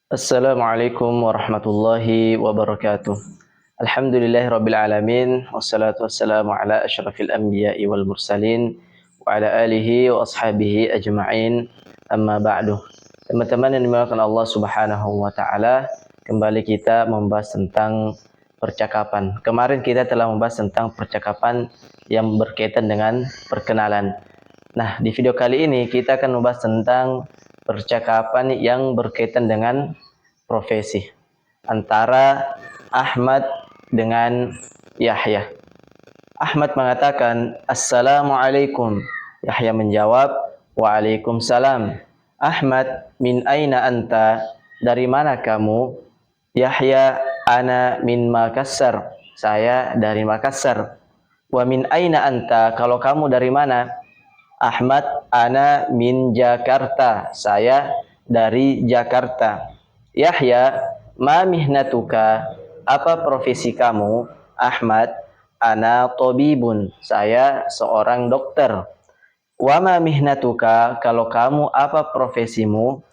Assalamualaikum warahmatullahi wabarakatuh. Alhamdulillahirabbil alamin wassalatu wassalamu ala asyrafil anbiya'i wal mursalin wa ala alihi wa ashabihi ajma'in. Amma ba'du. Teman-teman yang dimuliakan Allah Subhanahu wa taala, kembali kita membahas tentang percakapan. Kemarin kita telah membahas tentang percakapan yang berkaitan dengan perkenalan. Nah, di video kali ini kita akan membahas tentang percakapan yang berkaitan dengan profesi antara Ahmad dengan Yahya. Ahmad mengatakan, "Assalamualaikum." Yahya menjawab, "Waalaikumsalam." Ahmad, "Min aina anta?" Dari mana kamu? Yahya, "Ana min Makassar." Saya dari Makassar. "Wa min aina anta?" Kalau kamu dari mana? Ahmad, "Ana min Jakarta." Saya dari Jakarta. Yahya, "Ma mihnatuka?" Apa profesi kamu? Ahmad, "Ana tabibun." Saya seorang dokter. "Wa ma mihnatuka?" Kalau kamu apa profesimu?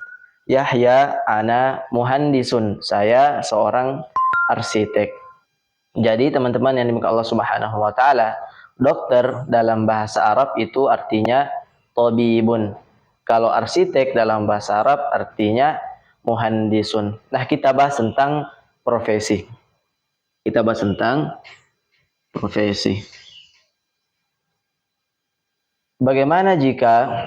Yahya, "Ana muhandisun." Saya seorang arsitek. Jadi teman-teman yang dimuliakan Allah Subhanahu wa taala, dokter dalam bahasa Arab itu artinya tabibun. Kalau arsitek dalam bahasa Arab artinya muhandisun. Nah, kita bahas tentang profesi. Kita bahas tentang profesi. Bagaimana jika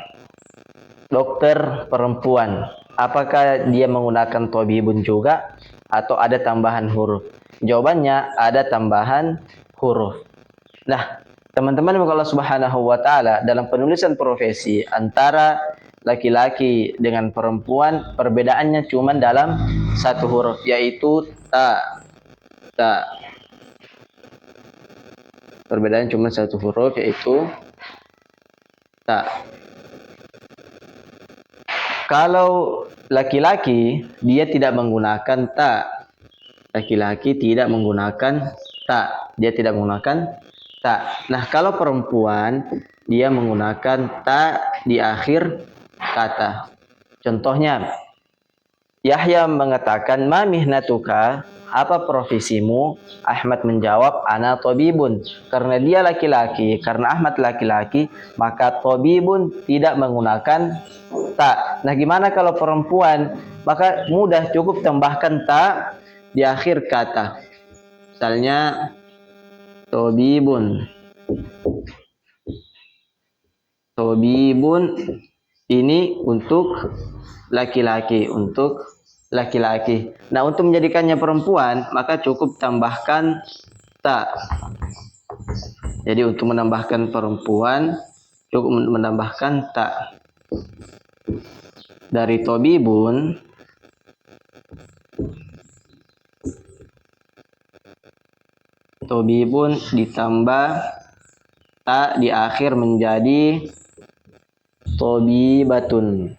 dokter perempuan? Apakah dia menggunakan tabibun juga atau ada tambahan huruf? Jawabannya ada tambahan huruf. Nah, teman-teman Allah Subhanahu wa taala dalam penulisan profesi antara laki-laki dengan perempuan perbedaannya cuma dalam satu huruf, yaitu ta. Ta. Perbedaan cuma satu huruf, yaitu ta. Kalau laki-laki dia tidak menggunakan ta. Laki-laki tidak menggunakan ta. Dia tidak menggunakan ta. Nah, kalau perempuan dia menggunakan ta di akhir kata. Contohnya, Yahya mengatakan, "Ma mihnatuka?" Apa profesimu? Ahmad menjawab, "Ana tabibun." Karena dia laki-laki, karena Ahmad laki-laki, maka tabibun tidak menggunakan ta. Nah, gimana kalau perempuan? Maka mudah, cukup tambahkan ta di akhir kata. Misalnya, tabibun. Tabibun ini untuk laki-laki, Nah, untuk menjadikannya perempuan, maka cukup tambahkan ta. Jadi untuk menambahkan perempuan, cukup menambahkan ta. Dari tabibun ditambah ta di akhir menjadi tabibatun.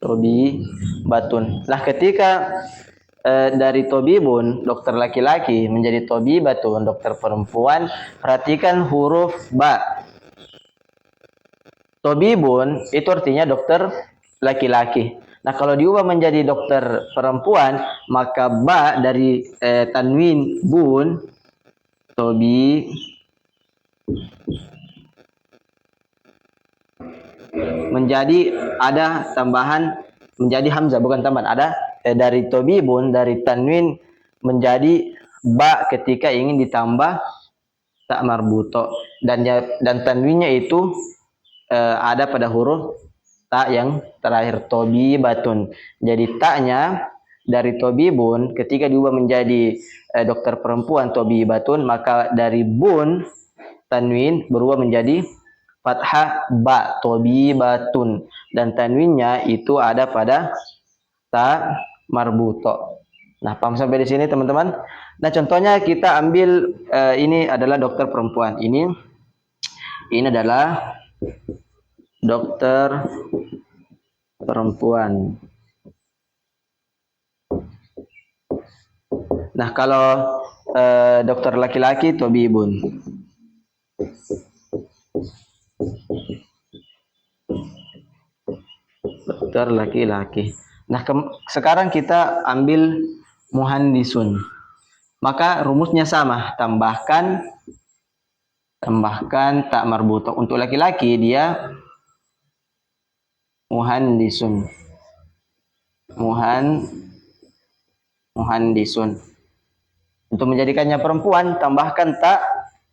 Tabibatun. Nah, ketika dari tabibun, dokter laki-laki, menjadi tabibatun, dokter perempuan, perhatikan huruf ba. Tabibun itu artinya dokter laki-laki. Nah, kalau diubah menjadi dokter perempuan, maka ba dari tanwin bun, tobi, menjadi ada tambahan, menjadi hamzah, bukan tambahan, ada dari tabibun, dari tanwin menjadi ba ketika ingin ditambah tak marbuto, dan tanwinnya itu ada pada huruf ta yang terakhir, batun. Jadi taknya dari tobibun ketika diubah menjadi dokter perempuan batun, maka dari bun tanwin berubah menjadi fathah ba, batun, dan tanwinnya itu ada pada ta marbuto. Nah, paham sampai di sini teman-teman? Nah, contohnya kita ambil ini adalah dokter perempuan. Ini adalah dokter perempuan. Nah, kalau dokter laki-laki tabibun. dokter laki-laki. Nah, sekarang kita ambil muhandisun. Maka rumusnya sama, tambahkan tak marbuto. Untuk laki-laki dia muhandisun. Muhandisun. Untuk menjadikannya perempuan, tambahkan tak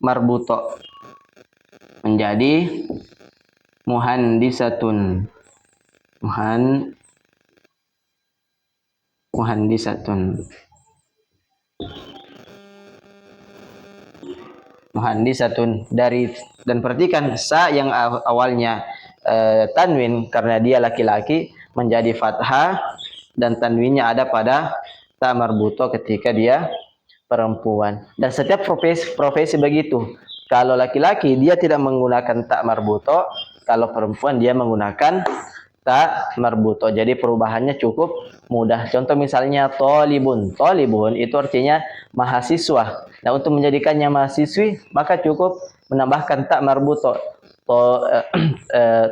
marbuto. Menjadi muhandisatun. Muhandisatun. Muhandisatun dan perhatikan sa yang awalnya tanwin karena dia laki-laki menjadi fathah dan tanwinnya ada pada ta marbuto ketika dia perempuan. Dan setiap profesi begitu. Kalau laki-laki dia tidak menggunakan ta marbuto, kalau perempuan dia menggunakan ta marbuto. Jadi perubahannya cukup mudah. Contoh misalnya tolibun. Tolibun itu artinya mahasiswa. Nah, untuk menjadikannya mahasiswi, maka cukup menambahkan ta marbuto.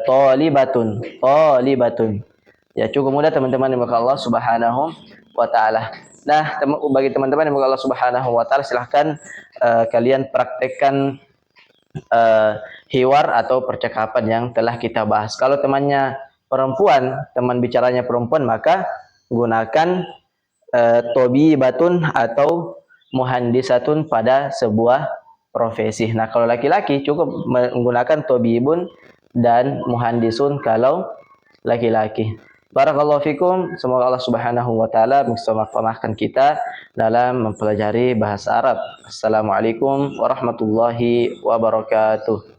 Tolibatun. Tolibatun. Ya, cukup mudah teman-teman yang Allah Subhanahu wa taala. Nah, bagi teman-teman yang Allah Subhanahu wa taala, silahkan kalian praktekkan hiwar atau percakapan yang telah kita bahas. Kalau temannya perempuan, teman bicaranya perempuan, maka gunakan tobibatun atau muhandisatun pada sebuah profesi. Nah, kalau laki-laki cukup menggunakan tobibun dan muhandisun kalau laki-laki. Barakallahu fikum. Semoga Allah Subhanahu wa taala mempermamahkan kita dalam mempelajari bahasa Arab. Assalamualaikum warahmatullahi wabarakatuh.